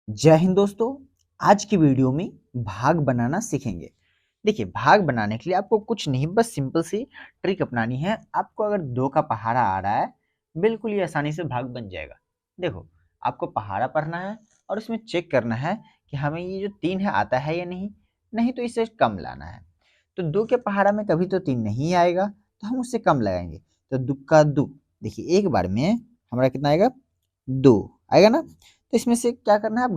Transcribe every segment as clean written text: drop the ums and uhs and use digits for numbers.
जय हिंद दोस्तों। आज की वीडियो में भाग बनाना सीखेंगे। देखिए, भाग बनाने के लिए आपको कुछ नहीं, बस सिंपल सी ट्रिक अपनानी है। आपको अगर 2 का पहाड़ा आ रहा है, बिल्कुल ही आसानी से भाग बन जाएगा। देखो, आपको पहाड़ा पढ़ना है और उसमें चेक करना है कि हमें ये जो 3 है आता है या नहीं। नहीं तो इसे कम लाना है। तो 2 के पहाड़ा में कभी तो 3 नहीं आएगा, तो हम उससे कम लगाएंगे। तो दुक्का दु, देखिए एक बार में हमारा कितना आएगा, 2 आएगा ना। तो इसमें से क्या करना है, अब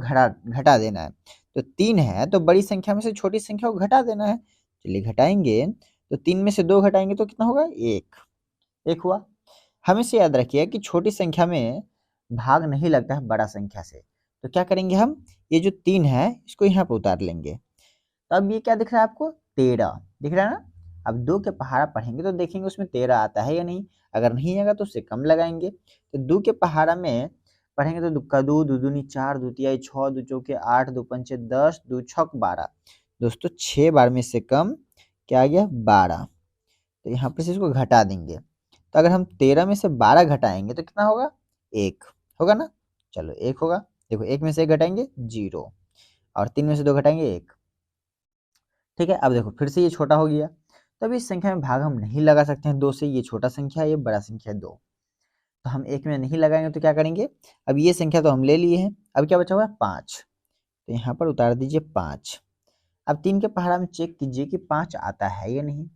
घटा देना है। तो 3 है तो बड़ी संख्या में से छोटी संख्या को घटा देना है। चलिए घटाएंगे, तो 3 में से 2 घटाएंगे तो कितना होगा, 1। 1 हुआ। हमेशा याद रखिए कि छोटी संख्या में भाग नहीं लगता है बड़ा संख्या से। तो क्या करेंगे हम, ये जो 3 है इसको यहाँ पे उतार लेंगे। तो अब ये क्या दिख रहा है आपको, 13 दिख रहा है ना। अब 2 के पहाड़ा पढ़ेंगे तो देखेंगे उसमें 13 आता है या नहीं। अगर नहीं आएगा तो उससे कम लगाएंगे। तो 2 के पहाड़ा में पढ़ेंगे तो दुक्का दो, दो दूनी 4, दो तिहाई 6, दो चौके 8, दो पंचे 10, दो छक 12। दोस्तों 6 बार में से कम क्या आ गया, 12। तो यहाँ पे से इसको घटा देंगे। तो अगर हम 13 में से 12 घटाएंगे तो कितना होगा, 1 होगा ना। चलो 1 होगा। देखो 1 में से 1 घटाएंगे 0, और 3 में से 2 घटाएंगे 1। ठीक है, अब देखो फिर से ये छोटा हो गया। तो अब इस संख्या में भाग हम नहीं लगा सकते हैं 2 से। ये छोटा संख्या है, ये बड़ा संख्या है 2। तो हम 1 में नहीं लगाएंगे तो क्या करेंगे, अब ये संख्या तो हम ले लिए हैं। अब क्या बचा हुआ है, 5। तो यहाँ पर उतार दीजिए 5। अब 3 के पहाड़ा में चेक कीजिए कि 5 आता है या नहीं।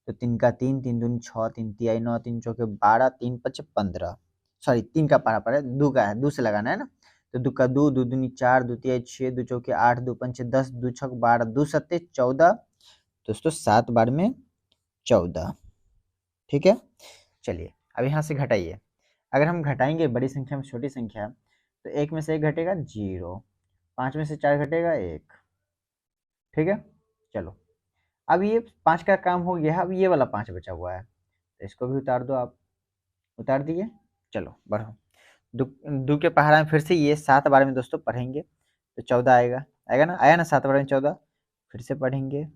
तो 3 का 3, 3 दूनी 6, 3 तिहाई 9, 3 चौके 12, 3 पचे 15। सॉरी, 3 का पहाड़ा पर है, 2 का है, 2 से लगाना है ना। तो 2 का 2, 2 दूनी 4, 2 तिहाई 6, 2 चौके 8, 2 पंचे 10, 2 छक 12, 2 सत्ते 14। दोस्तों 7 बार में 14। ठीक है। चलिए अब यहाँ से घटाइए। अगर हम घटाएंगे बड़ी संख्या में छोटी संख्या, तो 1 में से 1 घटेगा 0, 5 में से 4 घटेगा 1। ठीक है। चलो अब ये 5 का काम हो गया। अब ये वाला 5 बचा हुआ है, तो इसको भी उतार दो आप। उतार दिए। चलो बढ़ो। दो, दो के पहाड़ा में फिर से ये 7 बार में दोस्तों पढ़ेंगे तो 14 आएगा। आएगा ना, आया ना 7 बार में 14। फिर से पढ़ेंगे।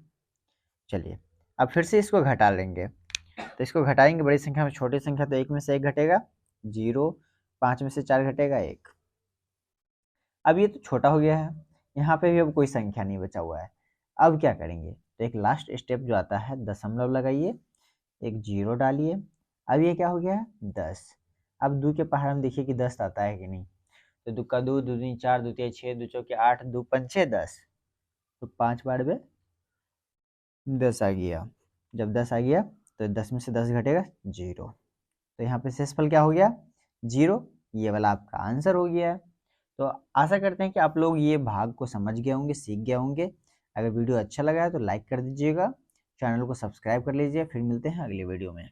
चलिए अब फिर से इसको घटा लेंगे। तो इसको घटाएंगे बड़ी संख्या में छोटी संख्या, तो 1 में से 1 घटेगा 0, 5 में से 4 घटेगा 1। अब ये तो छोटा हो गया है, यहाँ पे भी अब कोई संख्या नहीं बचा हुआ है। अब क्या करेंगे, तो एक लास्ट स्टेप जो आता है, दशमलव लगाइए, एक 0 डालिए। अब ये क्या हो गया है, 10। अब 2 के पहाड़ में देखिए कि 10 आता है कि नहीं। तो 2 का 2, 2 दूनी 4, 2 तिहाई 6, 2 चौके 8, 2 पंचे 10। तो 5 बार में 10 आ गया। जब 10 आ गया तो 10 में से 10 घटेगा 0। तो यहाँ पे शेषफल क्या हो गया, 0। ये वाला आपका आंसर हो गया है। तो आशा करते हैं कि आप लोग ये भाग को समझ गए होंगे, सीख गए होंगे। अगर वीडियो अच्छा लगा है तो लाइक कर दीजिएगा, चैनल को सब्सक्राइब कर लीजिए। फिर मिलते हैं अगली वीडियो में।